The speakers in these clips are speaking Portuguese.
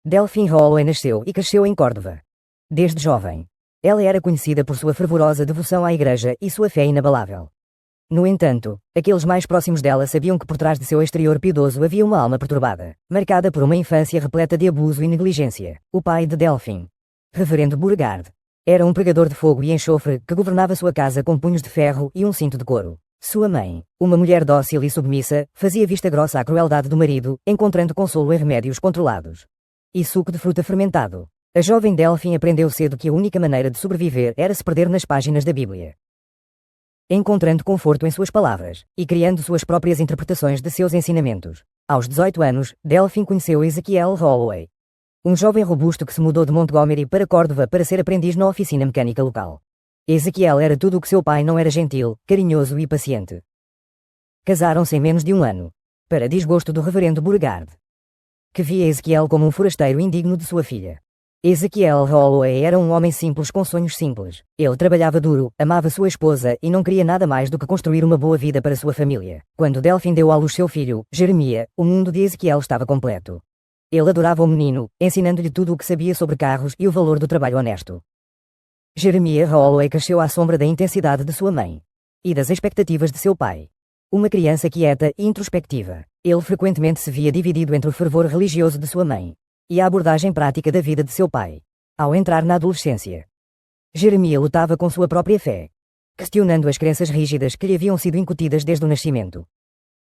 Delphine Holloway nasceu e cresceu em Córdoba. Desde jovem, ela era conhecida por sua fervorosa devoção à igreja e sua fé inabalável. No entanto, aqueles mais próximos dela sabiam que por trás de seu exterior piedoso havia uma alma perturbada, marcada por uma infância repleta de abuso e negligência. O pai de Delphine, Reverendo Beauregard, era um pregador de fogo e enxofre que governava sua casa com punhos de ferro e um cinto de couro. Sua mãe, uma mulher dócil e submissa, fazia vista grossa à crueldade do marido, encontrando consolo em remédios controlados e suco de fruta fermentado. A jovem Delphine aprendeu cedo que a única maneira de sobreviver era se perder nas páginas da Bíblia, encontrando conforto em suas palavras e criando suas próprias interpretações de seus ensinamentos. Aos 18 anos, Delphine conheceu Ezekiel Holloway, um jovem robusto que se mudou de Montgomery para Córdoba para ser aprendiz na oficina mecânica local. Ezekiel era tudo o que seu pai não era: gentil, carinhoso e paciente. Casaram-se em menos de um ano, para desgosto do reverendo Beauregard, que via Ezekiel como um forasteiro indigno de sua filha. Ezekiel Holloway era um homem simples com sonhos simples. Ele trabalhava duro, amava sua esposa e não queria nada mais do que construir uma boa vida para sua família. Quando Delphine deu à luz seu filho, Jeremiah, o mundo de Ezekiel estava completo. Ele adorava o menino, ensinando-lhe tudo o que sabia sobre carros e o valor do trabalho honesto. Jeremiah Holloway cresceu à sombra da intensidade de sua mãe e das expectativas de seu pai. Uma criança quieta e introspectiva, ele frequentemente se via dividido entre o fervor religioso de sua mãe e a abordagem prática da vida de seu pai. Ao entrar na adolescência, Jeremiah lutava com sua própria fé, questionando as crenças rígidas que lhe haviam sido incutidas desde o nascimento.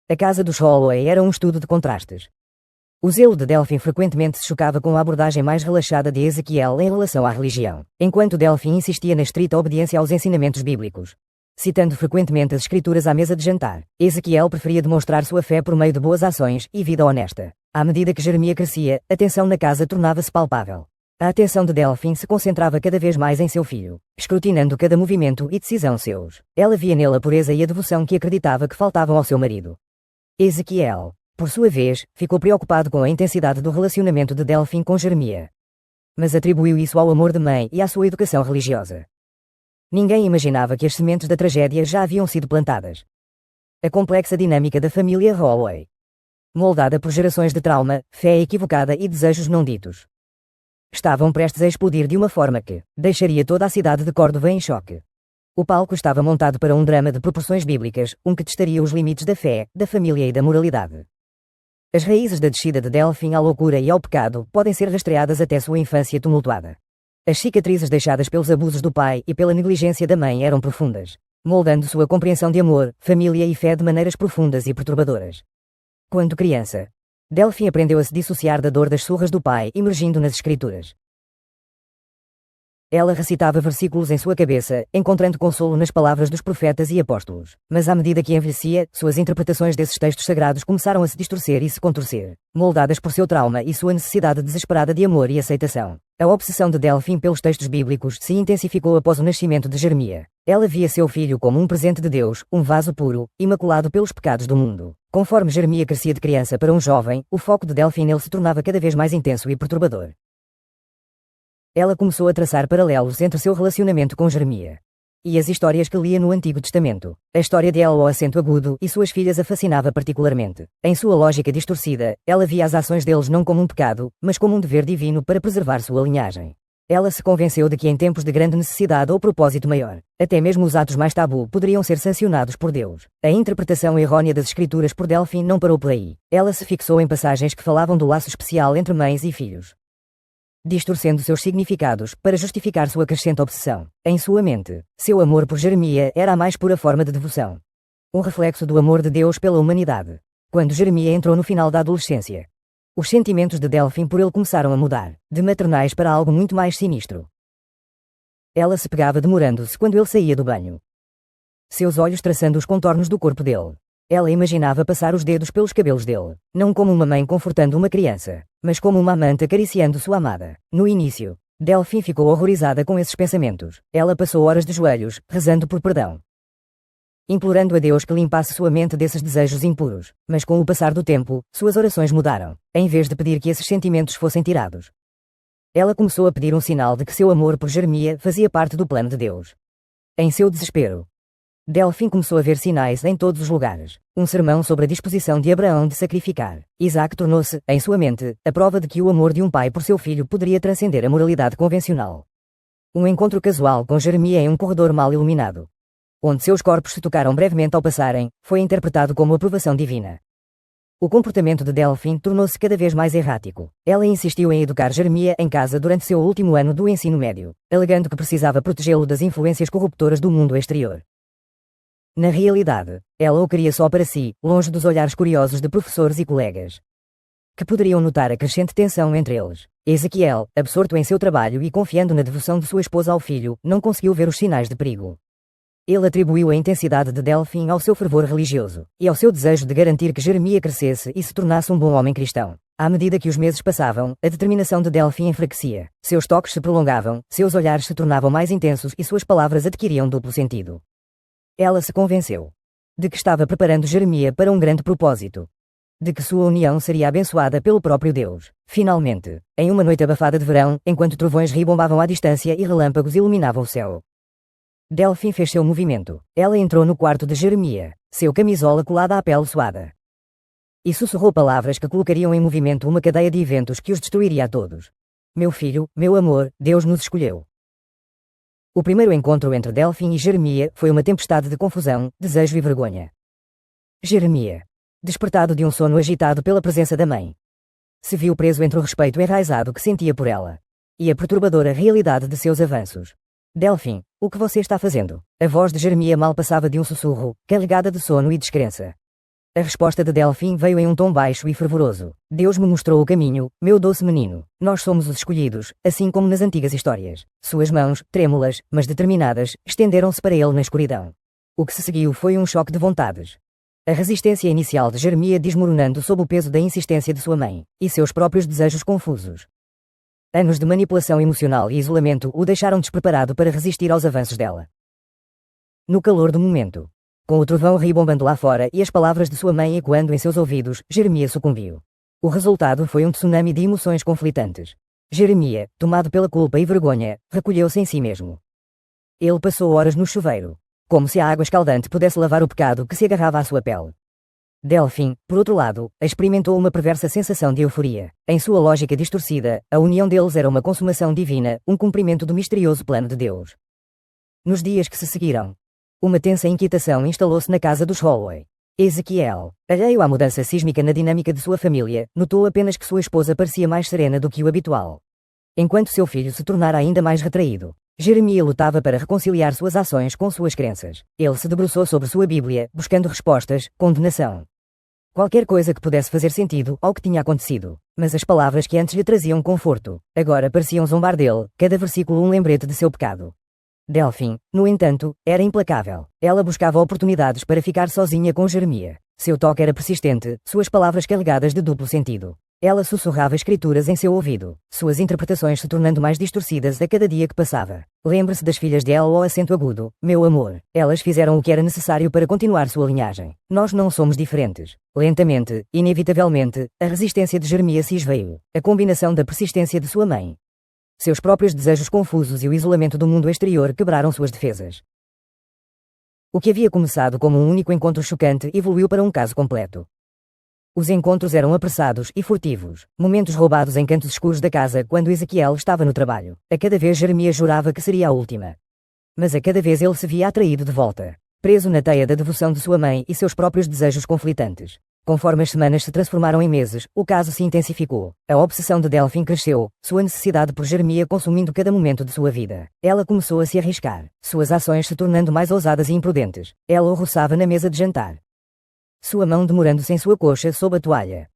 A casa dos Holloway era um estudo de contrastes. O zelo de Delphine frequentemente se chocava com a abordagem mais relaxada de Ezekiel em relação à religião, enquanto Delphine insistia na estrita obediência aos ensinamentos bíblicos. Citando frequentemente as escrituras à mesa de jantar, Ezekiel preferia demonstrar sua fé por meio de boas ações e vida honesta. À medida que Jeremiah crescia, a tensão na casa tornava-se palpável. A atenção de Delphine se concentrava cada vez mais em seu filho, escrutinando cada movimento e decisão seus. Ela via nele a pureza e a devoção que acreditava que faltavam ao seu marido. Ezekiel, por sua vez, ficou preocupado com a intensidade do relacionamento de Delphine com Jeremiah, mas atribuiu isso ao amor de mãe e à sua educação religiosa. Ninguém imaginava que as sementes da tragédia já haviam sido plantadas. A complexa dinâmica da família Holloway, moldada por gerações de trauma, fé equivocada e desejos não ditos, estavam prestes a explodir de uma forma que deixaria toda a cidade de Córdoba em choque. O palco estava montado para um drama de proporções bíblicas, que testaria os limites da fé, da família e da moralidade. As raízes da descida de Delphine à loucura e ao pecado podem ser rastreadas até sua infância tumultuada. As cicatrizes deixadas pelos abusos do pai e pela negligência da mãe eram profundas, moldando sua compreensão de amor, família e fé de maneiras profundas e perturbadoras. Quando criança, Delphine aprendeu a se dissociar da dor das surras do pai, emergindo nas escrituras. Ela recitava versículos em sua cabeça, encontrando consolo nas palavras dos profetas e apóstolos. Mas à medida que envelhecia, suas interpretações desses textos sagrados começaram a se distorcer e se contorcer, moldadas por seu trauma e sua necessidade desesperada de amor e aceitação. A obsessão de Delphine pelos textos bíblicos se intensificou após o nascimento de Jeremiah. Ela via seu filho como um presente de Deus, um vaso puro, imaculado pelos pecados do mundo. Conforme Jeremiah crescia de criança para um jovem, o foco de Delphine nele se tornava cada vez mais intenso e perturbador. Ela começou a traçar paralelos entre seu relacionamento com Jeremiah e as histórias que lia no Antigo Testamento. A história de Ela, o acento agudo, e suas filhas a fascinava particularmente. Em sua lógica distorcida, ela via as ações deles não como um pecado, mas como um dever divino para preservar sua linhagem. Ela se convenceu de que em tempos de grande necessidade ou propósito maior, até mesmo os atos mais tabu poderiam ser sancionados por Deus. A interpretação errônea das escrituras por Delphine não parou por aí. Ela se fixou em passagens que falavam do laço especial entre mães e filhos, distorcendo seus significados para justificar sua crescente obsessão. Em sua mente, seu amor por Jeremiah era a mais pura forma de devoção, um reflexo do amor de Deus pela humanidade. Quando Jeremiah entrou no final da adolescência, os sentimentos de Delphine por ele começaram a mudar, de maternais para algo muito mais sinistro. Ela se pegava demorando-se quando ele saía do banho, seus olhos traçando os contornos do corpo dele. Ela imaginava passar os dedos pelos cabelos dele, não como uma mãe confortando uma criança, mas como uma amante acariciando sua amada. No início, Delphine ficou horrorizada com esses pensamentos. Ela passou horas de joelhos, rezando por perdão, implorando a Deus que limpasse sua mente desses desejos impuros. Mas com o passar do tempo, suas orações mudaram. Em vez de pedir que esses sentimentos fossem tirados, ela começou a pedir um sinal de que seu amor por Jeremiah fazia parte do plano de Deus. Em seu desespero, Delfim começou a ver sinais em todos os lugares. Um sermão sobre a disposição de Abraão de sacrificar Isaac tornou-se, em sua mente, a prova de que o amor de um pai por seu filho poderia transcender a moralidade convencional. Um encontro casual com Jeremias em um corredor mal iluminado, onde seus corpos se tocaram brevemente ao passarem, foi interpretado como aprovação divina. O comportamento de Delfim tornou-se cada vez mais errático. Ela insistiu em educar Jeremias em casa durante seu último ano do ensino médio, alegando que precisava protegê-lo das influências corruptoras do mundo exterior. Na realidade, ela o queria só para si, longe dos olhares curiosos de professores e colegas, que poderiam notar a crescente tensão entre eles. Ezequiel, absorto em seu trabalho e confiando na devoção de sua esposa ao filho, não conseguiu ver os sinais de perigo. Ele atribuiu a intensidade de Delfim ao seu fervor religioso, e ao seu desejo de garantir que Jeremias crescesse e se tornasse um bom homem cristão. À medida que os meses passavam, a determinação de Delfim enfraquecia. Seus toques se prolongavam, seus olhares se tornavam mais intensos e suas palavras adquiriam duplo sentido. Ela se convenceu de que estava preparando Jeremias para um grande propósito, de que sua união seria abençoada pelo próprio Deus. Finalmente, em uma noite abafada de verão, enquanto trovões ribombavam à distância e relâmpagos iluminavam o céu, Delfim fez seu movimento. Ela entrou no quarto de Jeremias, seu camisola colada à pele suada, e sussurrou palavras que colocariam em movimento uma cadeia de eventos que os destruiria a todos. Meu filho, meu amor, Deus nos escolheu. O primeiro encontro entre Delfim e Jeremias foi uma tempestade de confusão, desejo e vergonha. Jeremias, despertado de um sono agitado pela presença da mãe, se viu preso entre o respeito enraizado que sentia por ela e a perturbadora realidade de seus avanços. Delfim, o que você está fazendo? A voz de Jeremias mal passava de um sussurro, carregada de sono e descrença. A resposta de Delfim veio em um tom baixo e fervoroso. Deus me mostrou o caminho, meu doce menino. Nós somos os escolhidos, assim como nas antigas histórias. Suas mãos, trêmulas, mas determinadas, estenderam-se para ele na escuridão. O que se seguiu foi um choque de vontades. A resistência inicial de Jeremias desmoronando sob o peso da insistência de sua mãe, e seus próprios desejos confusos. Anos de manipulação emocional e isolamento o deixaram despreparado para resistir aos avanços dela. No calor do momento, com o trovão ribombando lá fora e as palavras de sua mãe ecoando em seus ouvidos, Jeremias sucumbiu. O resultado foi um tsunami de emoções conflitantes. Jeremias, tomado pela culpa e vergonha, recolheu-se em si mesmo. Ele passou horas no chuveiro, como se a água escaldante pudesse lavar o pecado que se agarrava à sua pele. Delfim, por outro lado, experimentou uma perversa sensação de euforia. Em sua lógica distorcida, a união deles era uma consumação divina, um cumprimento do misterioso plano de Deus. Nos dias que se seguiram, uma tensa inquietação instalou-se na casa dos Holloway. Ezequiel, alheio à mudança sísmica na dinâmica de sua família, notou apenas que sua esposa parecia mais serena do que o habitual, enquanto seu filho se tornara ainda mais retraído. Jeremias lutava para reconciliar suas ações com suas crenças. Ele se debruçou sobre sua Bíblia, buscando respostas, condenação. Qualquer coisa que pudesse fazer sentido ao que tinha acontecido. Mas as palavras que antes lhe traziam conforto, agora pareciam zombar dele, cada versículo um lembrete de seu pecado. Delfim, no entanto, era implacável. Ela buscava oportunidades para ficar sozinha com Jeremias. Seu toque era persistente, suas palavras carregadas de duplo sentido. Ela sussurrava escrituras em seu ouvido, suas interpretações se tornando mais distorcidas a cada dia que passava. Lembre-se das filhas de El ao acento agudo, meu amor. Elas fizeram o que era necessário para continuar sua linhagem. Nós não somos diferentes. Lentamente, inevitavelmente, a resistência de Jeremias se esvaiu. A combinação da persistência de sua mãe, seus próprios desejos confusos e o isolamento do mundo exterior quebraram suas defesas. O que havia começado como um único encontro chocante evoluiu para um caso completo. Os encontros eram apressados e furtivos, momentos roubados em cantos escuros da casa quando Ezequiel estava no trabalho. A cada vez Jeremias jurava que seria a última. Mas a cada vez ele se via atraído de volta, preso na teia da devoção de sua mãe e seus próprios desejos conflitantes. Conforme as semanas se transformaram em meses, o caso se intensificou. A obsessão de Delfim cresceu, sua necessidade por Jeremias consumindo cada momento de sua vida. Ela começou a se arriscar, suas ações se tornando mais ousadas e imprudentes. Ela o roçava na mesa de jantar, sua mão demorando-se em sua coxa sob a toalha.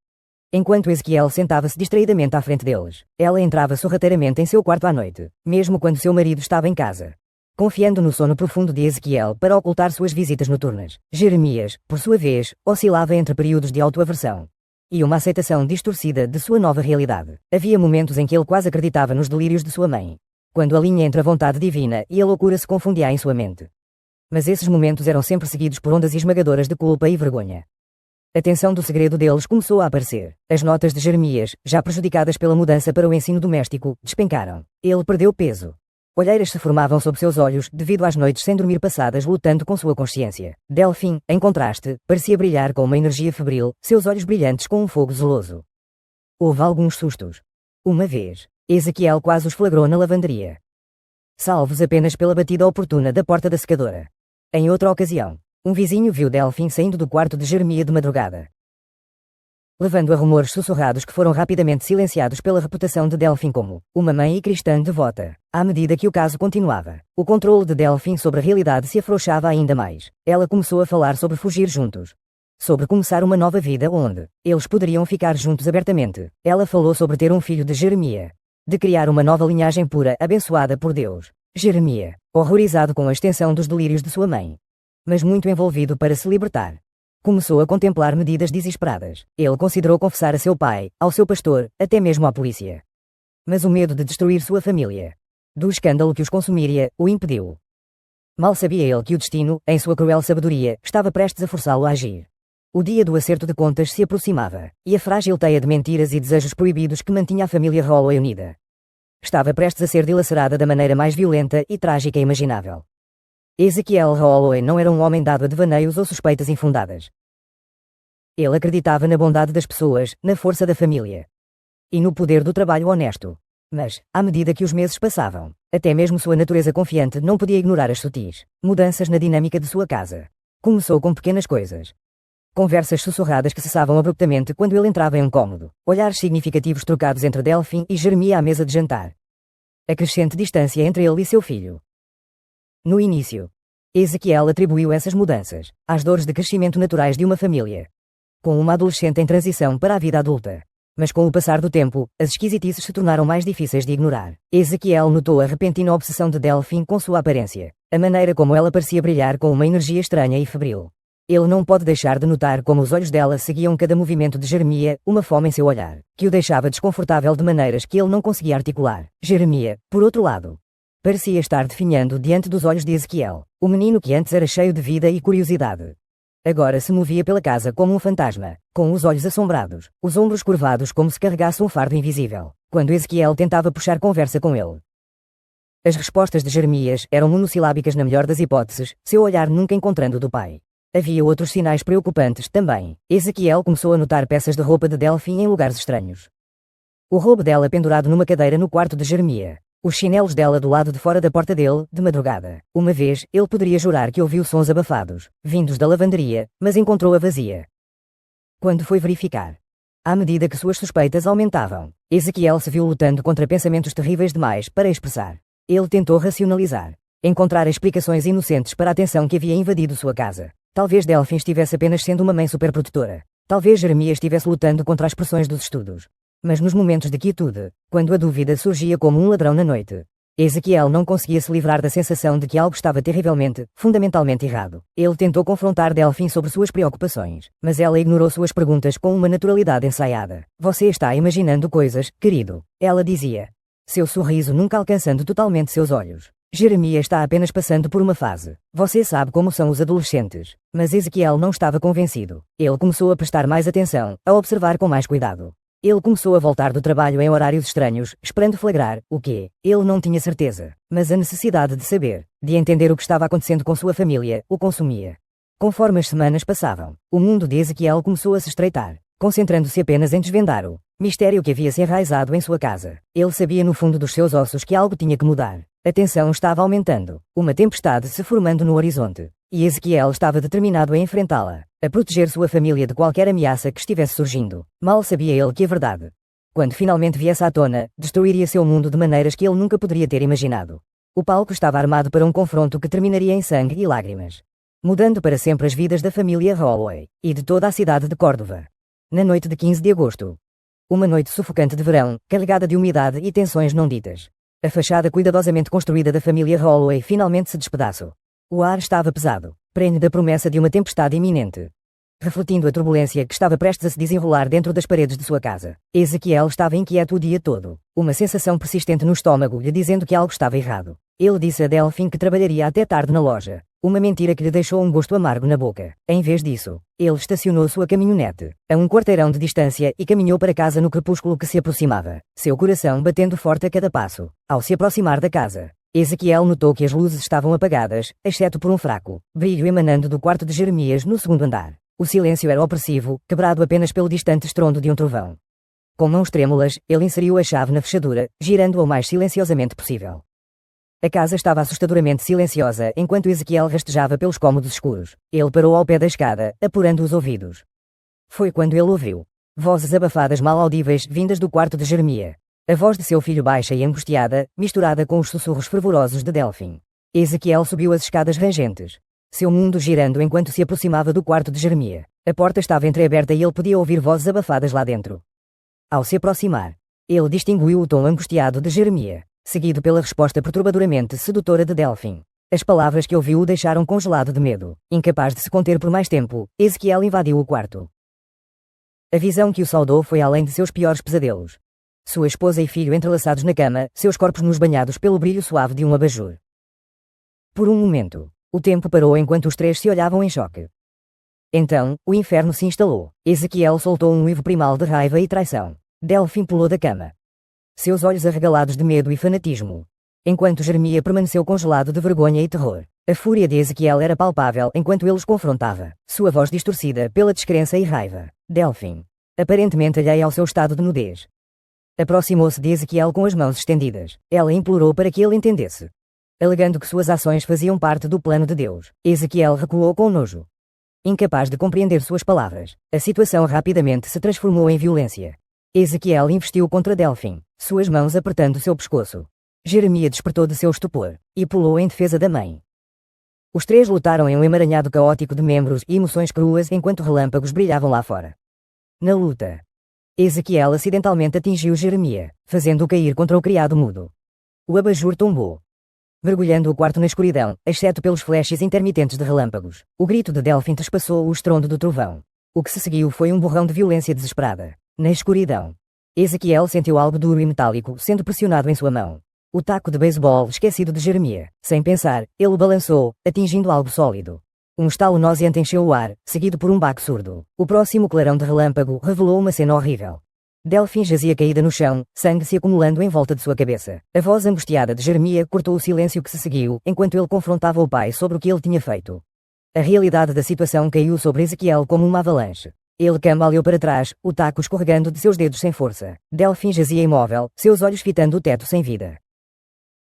Enquanto Ezequiel sentava-se distraidamente à frente deles, ela entrava sorrateiramente em seu quarto à noite, mesmo quando seu marido estava em casa, confiando no sono profundo de Ezequiel para ocultar suas visitas noturnas. Jeremias, por sua vez, oscilava entre períodos de autoaversão e uma aceitação distorcida de sua nova realidade. Havia momentos em que ele quase acreditava nos delírios de sua mãe, quando a linha entre a vontade divina e a loucura se confundia em sua mente. Mas esses momentos eram sempre seguidos por ondas esmagadoras de culpa e vergonha. A tensão do segredo deles começou a aparecer. As notas de Jeremias, já prejudicadas pela mudança para o ensino doméstico, despencaram. Ele perdeu peso. Olheiras se formavam sob seus olhos, devido às noites sem dormir passadas lutando com sua consciência. Delphine, em contraste, parecia brilhar com uma energia febril, seus olhos brilhantes com um fogo zeloso. Houve alguns sustos. Uma vez, Ezequiel quase os flagrou na lavanderia. Salvos apenas pela batida oportuna da porta da secadora. Em outra ocasião, um vizinho viu Delphine saindo do quarto de Jeremias de madrugada, levando a rumores sussurrados que foram rapidamente silenciados pela reputação de Delphine como uma mãe e cristã devota. À medida que o caso continuava, o controle de Delphine sobre a realidade se afrouxava ainda mais. Ela começou a falar sobre fugir juntos, sobre começar uma nova vida onde eles poderiam ficar juntos abertamente. Ela falou sobre ter um filho de Jeremias, de criar uma nova linhagem pura abençoada por Deus. Jeremias, horrorizado com a extensão dos delírios de sua mãe, mas muito envolvido para se libertar, começou a contemplar medidas desesperadas. Ele considerou confessar a seu pai, ao seu pastor, até mesmo à polícia. Mas o medo de destruir sua família, do escândalo que os consumiria, o impediu. Mal sabia ele que o destino, em sua cruel sabedoria, estava prestes a forçá-lo a agir. O dia do acerto de contas se aproximava, e a frágil teia de mentiras e desejos proibidos que mantinha a família Holloway unida estava prestes a ser dilacerada da maneira mais violenta e trágica imaginável. Ezequiel Holloway não era um homem dado a devaneios ou suspeitas infundadas. Ele acreditava na bondade das pessoas, na força da família e no poder do trabalho honesto. Mas, à medida que os meses passavam, até mesmo sua natureza confiante não podia ignorar as sutis mudanças na dinâmica de sua casa. Começou com pequenas coisas. Conversas sussurradas que cessavam abruptamente quando ele entrava em um cômodo. Olhares significativos trocados entre Delphine e Jeremias à mesa de jantar. A crescente distância entre ele e seu filho. No início, Ezequiel atribuiu essas mudanças às dores de crescimento naturais de uma família, com uma adolescente em transição para a vida adulta. Mas com o passar do tempo, as esquisitices se tornaram mais difíceis de ignorar. Ezequiel notou a repentina obsessão de Delphine com sua aparência, a maneira como ela parecia brilhar com uma energia estranha e febril. Ele não pode deixar de notar como os olhos dela seguiam cada movimento de Jeremias, uma fome em seu olhar, que o deixava desconfortável de maneiras que ele não conseguia articular. Jeremias, por outro lado, parecia estar definhando diante dos olhos de Ezequiel, o menino que antes era cheio de vida e curiosidade. Agora se movia pela casa como um fantasma, com os olhos assombrados, os ombros curvados como se carregasse um fardo invisível, quando Ezequiel tentava puxar conversa com ele. As respostas de Jeremias eram monossilábicas na melhor das hipóteses, seu olhar nunca encontrando o do pai. Havia outros sinais preocupantes também. Ezequiel começou a notar peças de roupa de Delphine em lugares estranhos. O roubo dela pendurado numa cadeira no quarto de Jeremias. Os chinelos dela do lado de fora da porta dele, de madrugada. Uma vez, ele poderia jurar que ouviu sons abafados, vindos da lavanderia, mas encontrou-a vazia. Quando foi verificar, à medida que suas suspeitas aumentavam, Ezequiel se viu lutando contra pensamentos terríveis demais para expressar. Ele tentou racionalizar, encontrar explicações inocentes para a tensão que havia invadido sua casa. Talvez Delphine estivesse apenas sendo uma mãe superprotetora. Talvez Jeremias estivesse lutando contra as pressões dos estudos. Mas nos momentos de quietude, quando a dúvida surgia como um ladrão na noite, Ezequiel não conseguia se livrar da sensação de que algo estava terrivelmente, fundamentalmente errado. Ele tentou confrontar Delphine sobre suas preocupações, mas ela ignorou suas perguntas com uma naturalidade ensaiada. Você está imaginando coisas, querido, ela dizia, seu sorriso nunca alcançando totalmente seus olhos. Jeremias está apenas passando por uma fase. Você sabe como são os adolescentes. Mas Ezequiel não estava convencido. Ele começou a prestar mais atenção, a observar com mais cuidado. Ele começou a voltar do trabalho em horários estranhos, esperando flagrar o quê? Ele não tinha certeza. Mas a necessidade de saber, de entender o que estava acontecendo com sua família, o consumia. Conforme as semanas passavam, o mundo de Ezequiel começou a se estreitar, concentrando-se apenas em desvendar o mistério que havia se enraizado em sua casa. Ele sabia no fundo dos seus ossos que algo tinha que mudar. A tensão estava aumentando, uma tempestade se formando no horizonte, e Ezequiel estava determinado a enfrentá-la, a proteger sua família de qualquer ameaça que estivesse surgindo. Mal sabia ele que a verdade, quando finalmente viesse à tona, destruiria seu mundo de maneiras que ele nunca poderia ter imaginado. O palco estava armado para um confronto que terminaria em sangue e lágrimas, mudando para sempre as vidas da família Holloway e de toda a cidade de Córdoba. Na noite de 15 de agosto, uma noite sufocante de verão, carregada de umidade e tensões não ditas, a fachada cuidadosamente construída da família Holloway finalmente se despedaçou. O ar estava pesado, prenhe da promessa de uma tempestade iminente, refletindo a turbulência que estava prestes a se desenrolar dentro das paredes de sua casa. Ezequiel estava inquieto o dia todo, uma sensação persistente no estômago lhe dizendo que algo estava errado. Ele disse a Delphine que trabalharia até tarde na loja, uma mentira que lhe deixou um gosto amargo na boca. Em vez disso, ele estacionou sua caminhonete a um quarteirão de distância e caminhou para casa no crepúsculo que se aproximava, seu coração batendo forte a cada passo. Ao se aproximar da casa, Ezequiel notou que as luzes estavam apagadas, exceto por um fraco brilho emanando do quarto de Jeremias no segundo andar. O silêncio era opressivo, quebrado apenas pelo distante estrondo de um trovão. Com mãos trêmulas, ele inseriu a chave na fechadura, girando-a o mais silenciosamente possível. A casa estava assustadoramente silenciosa enquanto Ezequiel rastejava pelos cômodos escuros. Ele parou ao pé da escada, apurando os ouvidos. Foi quando ele ouviu vozes abafadas mal audíveis vindas do quarto de Jeremias. A voz de seu filho baixa e angustiada, misturada com os sussurros fervorosos de Delfim. Ezequiel subiu as escadas rangentes. Seu mundo girando enquanto se aproximava do quarto de Jeremias. A porta estava entreaberta e ele podia ouvir vozes abafadas lá dentro. Ao se aproximar, ele distinguiu o tom angustiado de Jeremias, seguido pela resposta perturbadoramente sedutora de Delfim. As palavras que ouviu o deixaram congelado de medo. Incapaz de se conter por mais tempo, Ezequiel invadiu o quarto. A visão que o saudou foi além de seus piores pesadelos. Sua esposa e filho entrelaçados na cama, seus corpos nus banhados pelo brilho suave de um abajur. Por um momento, o tempo parou enquanto os três se olhavam em choque. Então, o inferno se instalou. Ezequiel soltou um uivo primal de raiva e traição. Delfim pulou da cama. Seus olhos arregalados de medo e fanatismo. Enquanto Jeremias permaneceu congelado de vergonha e terror. A fúria de Ezequiel era palpável enquanto ele os confrontava. Sua voz distorcida pela descrença e raiva. Delfim, aparentemente alheia ao seu estado de nudez, aproximou-se de Ezequiel com as mãos estendidas. Ela implorou para que ele entendesse. Alegando que suas ações faziam parte do plano de Deus, Ezequiel recuou com nojo. Incapaz de compreender suas palavras, a situação rapidamente se transformou em violência. Ezequiel investiu contra Delfim, suas mãos apertando seu pescoço. Jeremias despertou de seu estupor e pulou em defesa da mãe. Os três lutaram em um emaranhado caótico de membros e emoções cruas enquanto relâmpagos brilhavam lá fora. Na luta, Ezequiel acidentalmente atingiu Jeremias, fazendo-o cair contra o criado mudo. O abajur tombou, mergulhando o quarto na escuridão, exceto pelos flashes intermitentes de relâmpagos. O grito de Delfim trespassou o estrondo do trovão. O que se seguiu foi um borrão de violência desesperada. Na escuridão, Ezequiel sentiu algo duro e metálico sendo pressionado em sua mão. O taco de beisebol esquecido de Jeremias. Sem pensar, ele o balançou, atingindo algo sólido. Um estalo nauseante encheu o ar, seguido por um baque surdo. O próximo clarão de relâmpago revelou uma cena horrível. Delfim jazia caída no chão, sangue se acumulando em volta de sua cabeça. A voz angustiada de Jeremias cortou o silêncio que se seguiu, enquanto ele confrontava o pai sobre o que ele tinha feito. A realidade da situação caiu sobre Ezequiel como uma avalanche. Ele cambaleou para trás, o taco escorregando de seus dedos sem força. Delfim jazia imóvel, seus olhos fitando o teto sem vida.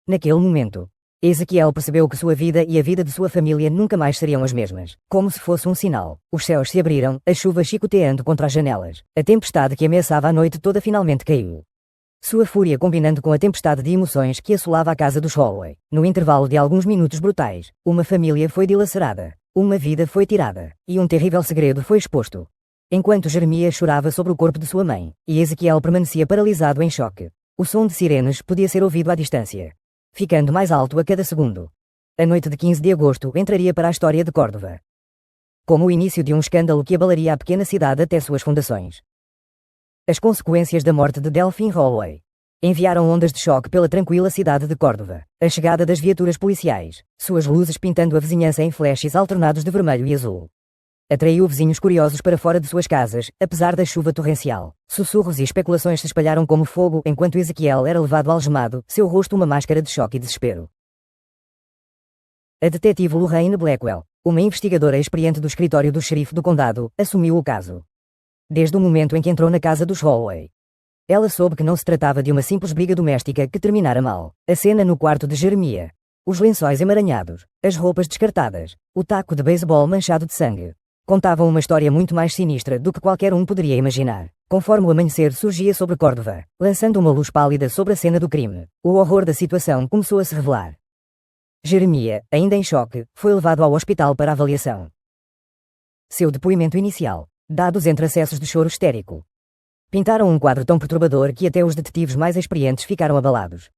Naquele momento, Ezequiel percebeu que sua vida e a vida de sua família nunca mais seriam as mesmas. Como se fosse um sinal, os céus se abriram, a chuva chicoteando contra as janelas. A tempestade que ameaçava a noite toda finalmente caiu. Sua fúria combinando com a tempestade de emoções que assolava a casa dos Holloway. No intervalo de alguns minutos brutais, uma família foi dilacerada, uma vida foi tirada, e um terrível segredo foi exposto. Enquanto Jeremias chorava sobre o corpo de sua mãe, e Ezequiel permanecia paralisado em choque. O som de sirenes podia ser ouvido à distância, ficando mais alto a cada segundo. A noite de 15 de agosto entraria para a história de Córdoba como o início de um escândalo que abalaria a pequena cidade até suas fundações. As consequências da morte de Delfim Holloway enviaram ondas de choque pela tranquila cidade de Córdoba. A chegada das viaturas policiais, suas luzes pintando a vizinhança em flashes alternados de vermelho e azul, atraiu vizinhos curiosos para fora de suas casas, apesar da chuva torrencial. Sussurros e especulações se espalharam como fogo enquanto Ezequiel era levado algemado, seu rosto uma máscara de choque e desespero. A detetive Lorraine Blackwell, uma investigadora experiente do escritório do xerife do condado, assumiu o caso. Desde o momento em que entrou na casa dos Holloway, ela soube que não se tratava de uma simples briga doméstica que terminara mal. A cena no quarto de Jeremias, os lençóis emaranhados, as roupas descartadas, o taco de beisebol manchado de sangue, contavam uma história muito mais sinistra do que qualquer um poderia imaginar. Conforme o amanhecer surgia sobre Córdoba, lançando uma luz pálida sobre a cena do crime, o horror da situação começou a se revelar. Jeremias, ainda em choque, foi levado ao hospital para avaliação. Seu depoimento inicial, dados entre acessos de choro histérico, pintaram um quadro tão perturbador que até os detetives mais experientes ficaram abalados.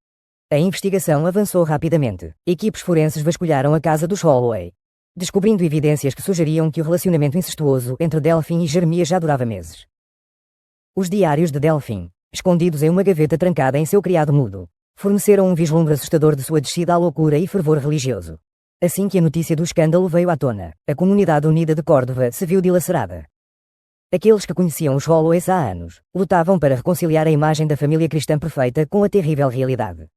A investigação avançou rapidamente. Equipes forenses vasculharam a casa dos Holloway, descobrindo evidências que sugeriam que o relacionamento incestuoso entre Delfim e Jeremias já durava meses. Os diários de Delfim, escondidos em uma gaveta trancada em seu criado mudo, forneceram um vislumbre assustador de sua descida à loucura e fervor religioso. Assim que a notícia do escândalo veio à tona, a comunidade unida de Córdoba se viu dilacerada. Aqueles que conheciam os Holloways há anos, lutavam para reconciliar a imagem da família cristã perfeita com a terrível realidade.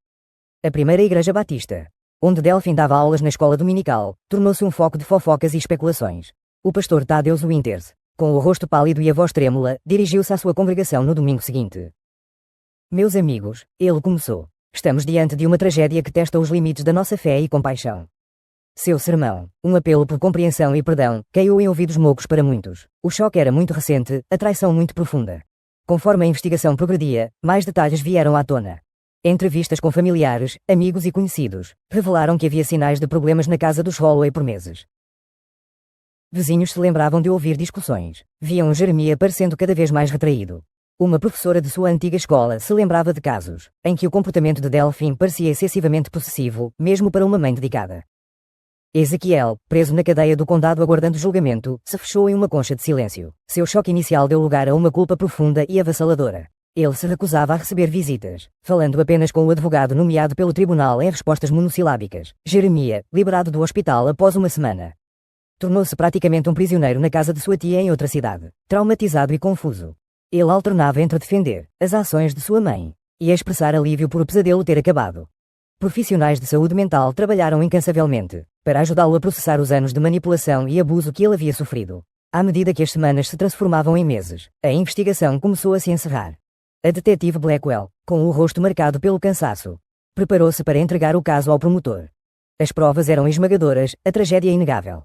A primeira igreja batista, onde Delphine dava aulas na escola dominical, tornou-se um foco de fofocas e especulações. O pastor Thaddeus Winters, com o rosto pálido e a voz trêmula, dirigiu-se à sua congregação no domingo seguinte. Meus amigos, ele começou. Estamos diante de uma tragédia que testa os limites da nossa fé e compaixão. Seu sermão, um apelo por compreensão e perdão, caiu em ouvidos moucos para muitos. O choque era muito recente, a traição muito profunda. Conforme a investigação progredia, mais detalhes vieram à tona. Entrevistas com familiares, amigos e conhecidos revelaram que havia sinais de problemas na casa dos Holloway por meses. Vizinhos se lembravam de ouvir discussões. Viam Jeremiah parecendo cada vez mais retraído. Uma professora de sua antiga escola se lembrava de casos em que o comportamento de Delphine parecia excessivamente possessivo, mesmo para uma mãe dedicada. Ezequiel, preso na cadeia do condado aguardando julgamento, se fechou em uma concha de silêncio. Seu choque inicial deu lugar a uma culpa profunda e avassaladora. Ele se recusava a receber visitas, falando apenas com o advogado nomeado pelo tribunal em respostas monossilábicas. Jeremiah, liberado do hospital após uma semana, tornou-se praticamente um prisioneiro na casa de sua tia em outra cidade, traumatizado e confuso. Ele alternava entre defender as ações de sua mãe e expressar alívio por o pesadelo ter acabado. Profissionais de saúde mental trabalharam incansavelmente para ajudá-lo a processar os anos de manipulação e abuso que ele havia sofrido. À medida que as semanas se transformavam em meses, a investigação começou a se encerrar. A detetive Blackwell, com o rosto marcado pelo cansaço, preparou-se para entregar o caso ao promotor. As provas eram esmagadoras, a tragédia inegável.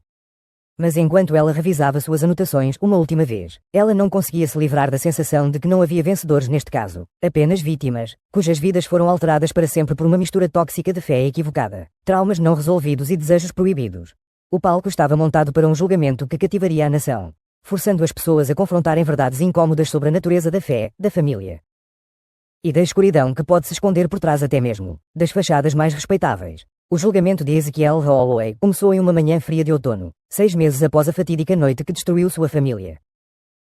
Mas enquanto ela revisava suas anotações uma última vez, ela não conseguia se livrar da sensação de que não havia vencedores neste caso, apenas vítimas, cujas vidas foram alteradas para sempre por uma mistura tóxica de fé equivocada, traumas não resolvidos e desejos proibidos. O palco estava montado para um julgamento que cativaria a nação, forçando as pessoas a confrontarem verdades incômodas sobre a natureza da fé, da família e da escuridão que pode se esconder por trás até mesmo das fachadas mais respeitáveis. O julgamento de Ezekiel Holloway começou em uma manhã fria de outono, 6 meses após a fatídica noite que destruiu sua família.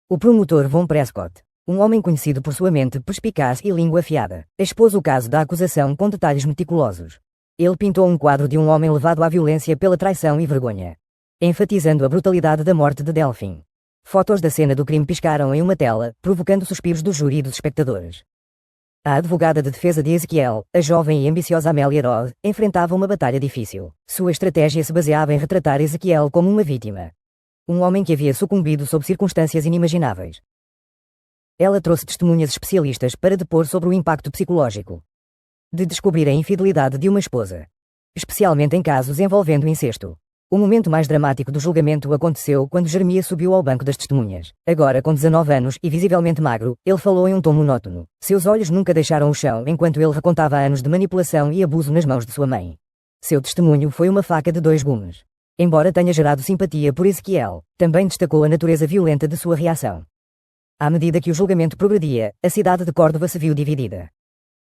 O promotor Von Prescott, um homem conhecido por sua mente perspicaz e língua afiada, expôs o caso da acusação com detalhes meticulosos. Ele pintou um quadro de um homem levado à violência pela traição e vergonha, enfatizando a brutalidade da morte de Delphine. Fotos da cena do crime piscaram em uma tela, provocando suspiros do júri e dos espectadores. A advogada de defesa de Ezekiel, a jovem e ambiciosa Amelia Roth, enfrentava uma batalha difícil. Sua estratégia se baseava em retratar Ezekiel como uma vítima. Um homem que havia sucumbido sob circunstâncias inimagináveis. Ela trouxe testemunhas especialistas para depor sobre o impacto psicológico de descobrir a infidelidade de uma esposa, especialmente em casos envolvendo incesto. O momento mais dramático do julgamento aconteceu quando Jeremiah subiu ao banco das testemunhas. Agora com 19 anos e visivelmente magro, ele falou em um tom monótono. Seus olhos nunca deixaram o chão enquanto ele recontava anos de manipulação e abuso nas mãos de sua mãe. Seu testemunho foi uma faca de 2 gumes. Embora tenha gerado simpatia por Ezekiel, também destacou a natureza violenta de sua reação. À medida que o julgamento progredia, a cidade de Córdoba se viu dividida.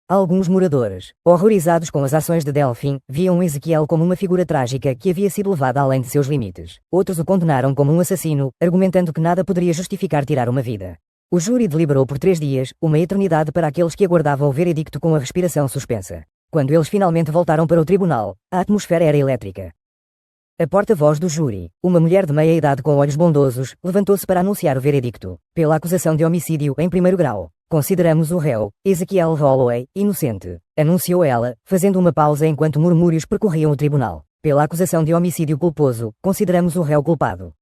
Alguns moradores, horrorizados com as ações de Delphine, viam Ezekiel como uma figura trágica que havia sido levada além de seus limites. Outros o condenaram como um assassino, argumentando que nada poderia justificar tirar uma vida. O júri deliberou por 3 dias, uma eternidade para aqueles que aguardavam o veredicto com a respiração suspensa. Quando eles finalmente voltaram para o tribunal, a atmosfera era elétrica. A porta-voz do júri, uma mulher de meia-idade com olhos bondosos, levantou-se para anunciar o veredicto. Pela acusação de homicídio em primeiro grau, consideramos o réu, Ezekiel Holloway, inocente, anunciou ela, fazendo uma pausa enquanto murmúrios percorriam o tribunal. Pela acusação de homicídio culposo, consideramos o réu culpado.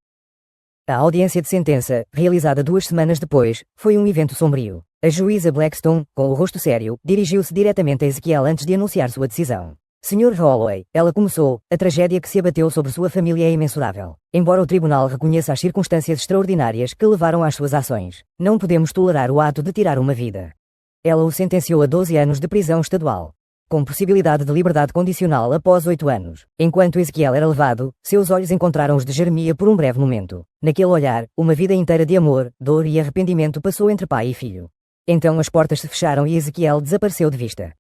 A audiência de sentença, realizada 2 semanas depois, foi um evento sombrio. A juíza Blackstone, com o rosto sério, dirigiu-se diretamente a Ezekiel antes de anunciar sua decisão. Sr. Holloway, ela começou, a tragédia que se abateu sobre sua família é imensurável. Embora o tribunal reconheça as circunstâncias extraordinárias que levaram às suas ações, não podemos tolerar o ato de tirar uma vida. Ela o sentenciou a 12 anos de prisão estadual, com possibilidade de liberdade condicional após 8 anos. Enquanto Ezekiel era levado, seus olhos encontraram os de Jeremiah por um breve momento. Naquele olhar, uma vida inteira de amor, dor e arrependimento passou entre pai e filho. Então as portas se fecharam e Ezekiel desapareceu de vista.